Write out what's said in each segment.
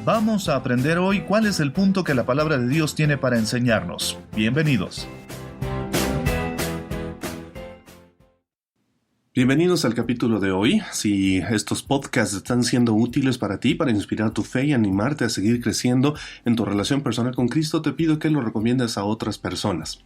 Vamos a aprender hoy cuál es el punto que la palabra de Dios tiene para enseñarnos. Bienvenidos. Bienvenidos al capítulo de hoy. Si estos podcasts están siendo útiles para ti, para inspirar tu fe y animarte a seguir creciendo en tu relación personal con Cristo, te pido que lo recomiendes a otras personas.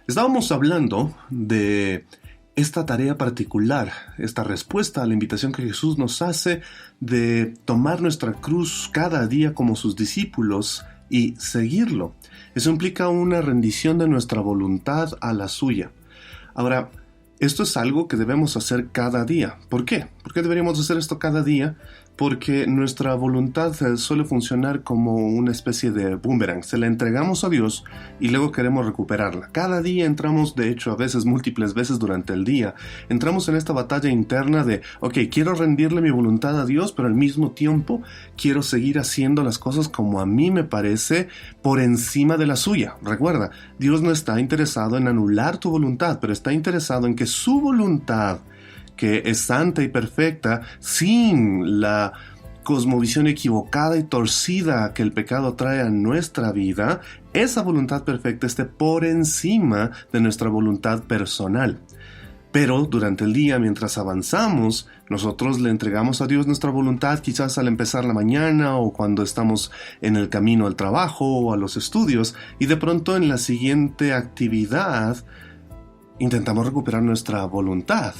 Estábamos hablando de esta tarea particular, esta respuesta a la invitación que Jesús nos hace de tomar nuestra cruz cada día como sus discípulos y seguirlo. Eso implica una rendición de nuestra voluntad a la suya. Ahora, esto es algo que debemos hacer cada día. ¿Por qué? ¿Por qué deberíamos hacer esto cada día? Porque nuestra voluntad suele funcionar como una especie de boomerang. Se la entregamos a Dios y luego queremos recuperarla. Cada día entramos, de hecho, a veces múltiples veces durante el día, entramos en esta batalla interna de, quiero rendirle mi voluntad a Dios, pero al mismo tiempo quiero seguir haciendo las cosas como a mí me parece por encima de la suya. Recuerda, Dios no está interesado en anular tu voluntad, pero está interesado en que su voluntad, que es santa y perfecta, sin la cosmovisión equivocada y torcida que el pecado trae a nuestra vida, esa voluntad perfecta esté por encima de nuestra voluntad personal. Pero durante el día, mientras avanzamos, nosotros le entregamos a Dios nuestra voluntad, quizás al empezar la mañana o cuando estamos en el camino al trabajo o a los estudios, y de pronto en la siguiente actividad intentamos recuperar nuestra voluntad.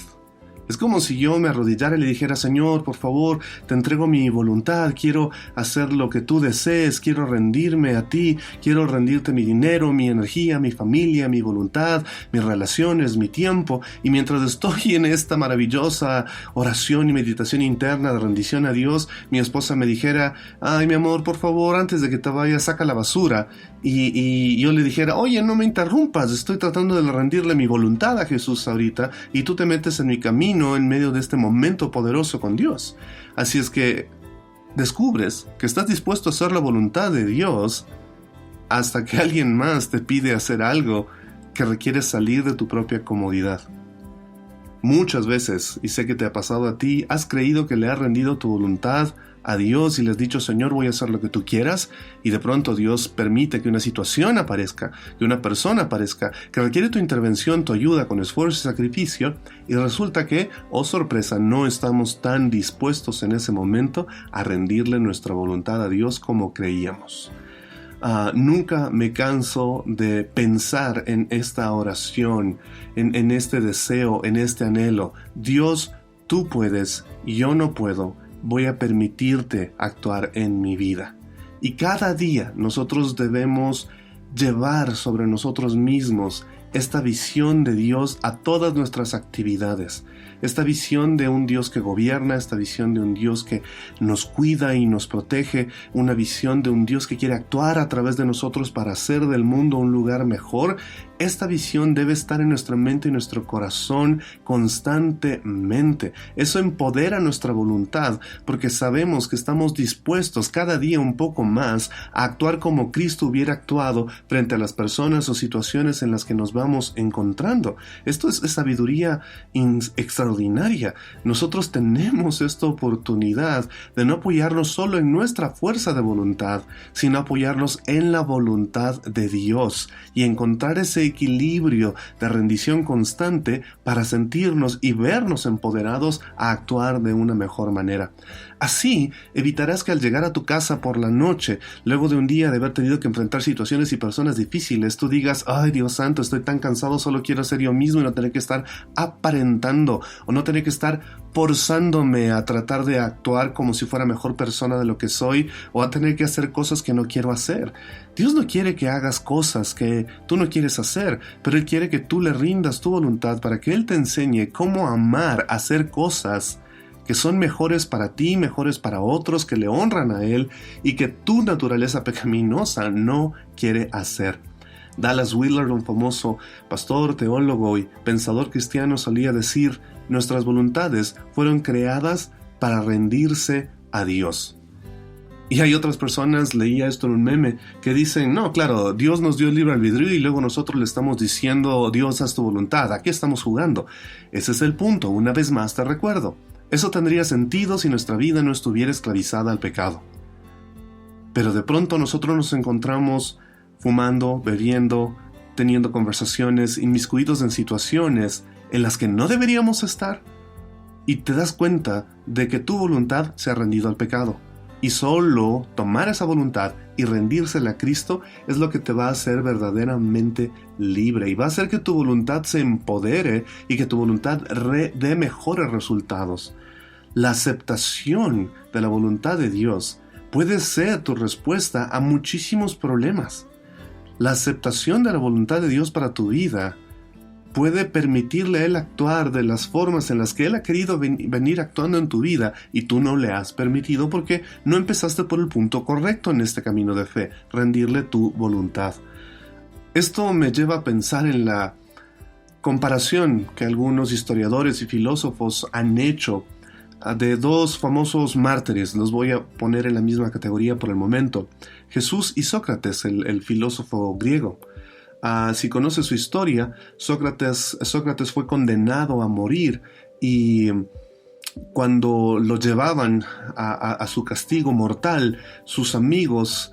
Es como si yo me arrodillara y le dijera, Señor, por favor, te entrego mi voluntad, quiero hacer lo que tú desees, quiero rendirme a ti, quiero rendirte mi dinero, mi energía, mi familia, mi voluntad, mis relaciones, mi tiempo. Y mientras estoy en esta maravillosa oración y meditación interna de rendición a Dios, mi esposa me dijera, ay, mi amor, por favor, antes de que te vayas, saca la basura. Y yo le dijera, oye, no me interrumpas, estoy tratando de rendirle mi voluntad a Jesús ahorita y tú te metes en mi camino en medio de este momento poderoso con Dios. Así es que descubres que estás dispuesto a hacer la voluntad de Dios hasta que alguien más te pide hacer algo que requiere salir de tu propia comodidad. Muchas veces, y sé que te ha pasado a ti, has creído que le has rendido tu voluntad a Dios y le has dicho, Señor, voy a hacer lo que tú quieras, y de pronto Dios permite que una situación aparezca, que una persona aparezca, que requiere tu intervención, tu ayuda con esfuerzo y sacrificio, y resulta que, oh sorpresa, no estamos tan dispuestos en ese momento a rendirle nuestra voluntad a Dios como creíamos. Nunca me canso de pensar en esta oración, en este deseo, en este anhelo. Dios, tú puedes, yo no puedo, voy a permitirte actuar en mi vida. Y cada día nosotros debemos llevar sobre nosotros mismos esta visión de Dios a todas nuestras actividades. Esta visión de un Dios que gobierna, esta visión de un Dios que nos cuida y nos protege, una visión de un Dios que quiere actuar a través de nosotros para hacer del mundo un lugar mejor. Esta visión debe estar en nuestra mente y nuestro corazón constantemente. Eso empodera nuestra voluntad porque sabemos que estamos dispuestos cada día un poco más a actuar como Cristo hubiera actuado frente a las personas o situaciones en las que nos vamos encontrando. Esto es sabiduría extraordinaria. Nosotros tenemos esta oportunidad de no apoyarnos solo en nuestra fuerza de voluntad, sino apoyarnos en la voluntad de Dios y encontrar ese equilibrio de rendición constante para sentirnos y vernos empoderados a actuar de una mejor manera. Así evitarás que al llegar a tu casa por la noche, luego de un día de haber tenido que enfrentar situaciones y personas difíciles, tú digas, ay Dios santo, estoy tan cansado, solo quiero ser yo mismo y no tener que estar aparentando o no tener que estar forzándome a tratar de actuar como si fuera mejor persona de lo que soy o a tener que hacer cosas que no quiero hacer. Dios no quiere que hagas cosas que tú no quieres hacer, pero Él quiere que tú le rindas tu voluntad para que Él te enseñe cómo amar, hacer cosas que son mejores para ti, mejores para otros, que le honran a Él y que tu naturaleza pecaminosa no quiere hacer. Dallas Willard, un famoso pastor, teólogo y pensador cristiano, solía decir, nuestras voluntades fueron creadas para rendirse a Dios. Y hay otras personas, leía esto en un meme, que dicen, no, claro, Dios nos dio el libre albedrío y luego nosotros le estamos diciendo, Dios, haz tu voluntad, ¿a qué estamos jugando? Ese es el punto, una vez más te recuerdo. Eso tendría sentido si nuestra vida no estuviera esclavizada al pecado. pero de pronto nosotros nos encontramos fumando, bebiendo, teniendo conversaciones, inmiscuidos en situaciones en las que no deberíamos estar, y te das cuenta de que tu voluntad se ha rendido al pecado. Y solo tomar esa voluntad y rendírsela a Cristo es lo que te va a hacer verdaderamente libre y va a hacer que tu voluntad se empodere y que tu voluntad dé mejores resultados. La aceptación de la voluntad de Dios puede ser tu respuesta a muchísimos problemas. La aceptación de la voluntad de Dios para tu vida puede permitirle a Él actuar de las formas en las que Él ha querido venir actuando en tu vida y tú no le has permitido porque no empezaste por el punto correcto en este camino de fe, rendirle tu voluntad. Esto me lleva a pensar en la comparación que algunos historiadores y filósofos han hecho de dos famosos mártires. Los voy a poner en la misma categoría por el momento: Jesús y Sócrates, el filósofo griego. Si conoces su historia, Sócrates fue condenado a morir, y cuando lo llevaban a su castigo mortal, sus amigos,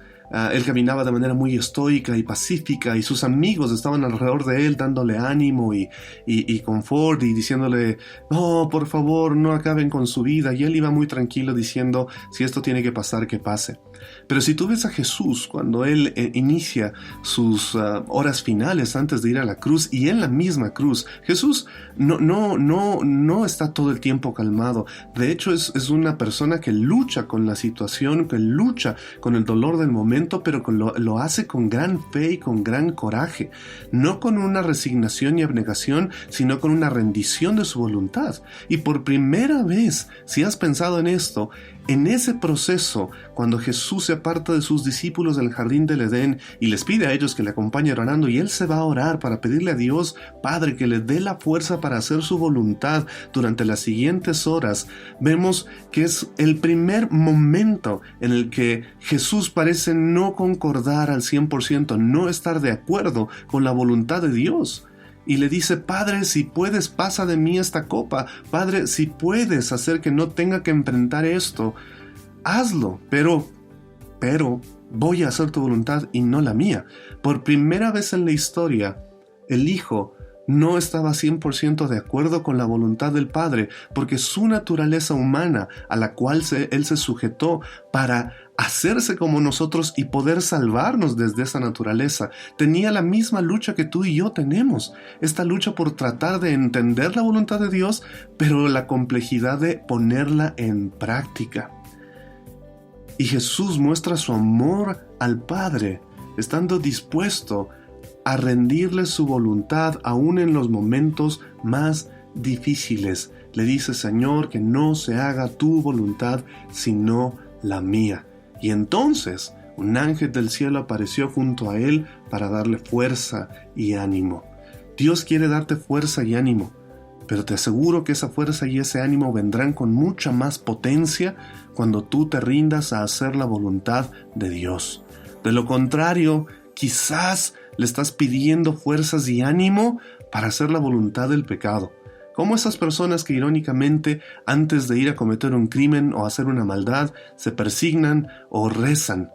él caminaba de manera muy estoica y pacífica, y sus amigos estaban alrededor de él dándole ánimo y confort y diciéndole: no, por favor, no acaben con su vida. Y él iba muy tranquilo diciendo: si esto tiene que pasar, que pase. Pero si tú ves a Jesús cuando Él inicia sus horas finales antes de ir a la cruz, y en la misma cruz, Jesús no está todo el tiempo calmado. De hecho, es una persona que lucha con la situación, que lucha con el dolor del momento, pero lo hace con gran fe y con gran coraje. No con una resignación y abnegación, sino con una rendición de su voluntad. Y por primera vez, si has pensado en esto, en ese proceso, cuando Jesús se aparta de sus discípulos del jardín del Edén y les pide a ellos que le acompañen orando, y Él se va a orar para pedirle a Dios Padre que le dé la fuerza para hacer su voluntad durante las siguientes horas, vemos que es el primer momento en el que Jesús parece no concordar al 100%, no estar de acuerdo con la voluntad de Dios. Y le dice: Padre, si puedes, pasa de mí esta copa. Padre, si puedes hacer que no tenga que enfrentar esto, hazlo. Pero voy a hacer tu voluntad y no la mía. Por primera vez en la historia, el Hijo no estaba 100% de acuerdo con la voluntad del Padre, porque su naturaleza humana, a la cual Él se sujetó para hacerse como nosotros y poder salvarnos desde esa naturaleza, tenía la misma lucha que tú y yo tenemos. Esta lucha por tratar de entender la voluntad de Dios, pero la complejidad de ponerla en práctica. Y Jesús muestra su amor al Padre, estando dispuesto a rendirle su voluntad aún en los momentos más difíciles. Le dice: Señor, que no se haga tu voluntad sino la mía. Y entonces un ángel del cielo apareció junto a él para darle fuerza y ánimo. Dios quiere darte fuerza y ánimo, pero te aseguro que esa fuerza y ese ánimo vendrán con mucha más potencia cuando tú te rindas a hacer la voluntad de Dios. De lo contrario, quizás le estás pidiendo fuerzas y ánimo para hacer la voluntad del pecado. Como esas personas que irónicamente, antes de ir a cometer un crimen o hacer una maldad, se persignan o rezan,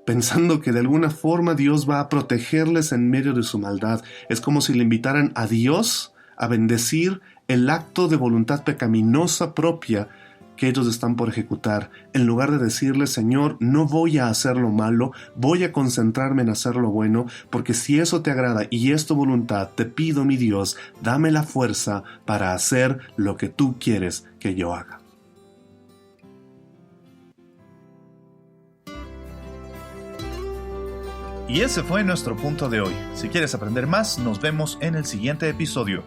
pensando que de alguna forma Dios va a protegerles en medio de su maldad. Es como si le invitaran a Dios a bendecir el acto de voluntad pecaminosa propia que ellos están por ejecutar, en lugar de decirle: Señor, no voy a hacer lo malo, voy a concentrarme en hacer lo bueno, porque si eso te agrada y es tu voluntad, te pido, mi Dios, dame la fuerza para hacer lo que tú quieres que yo haga. Y ese fue nuestro punto de hoy. Si quieres aprender más, nos vemos en el siguiente episodio.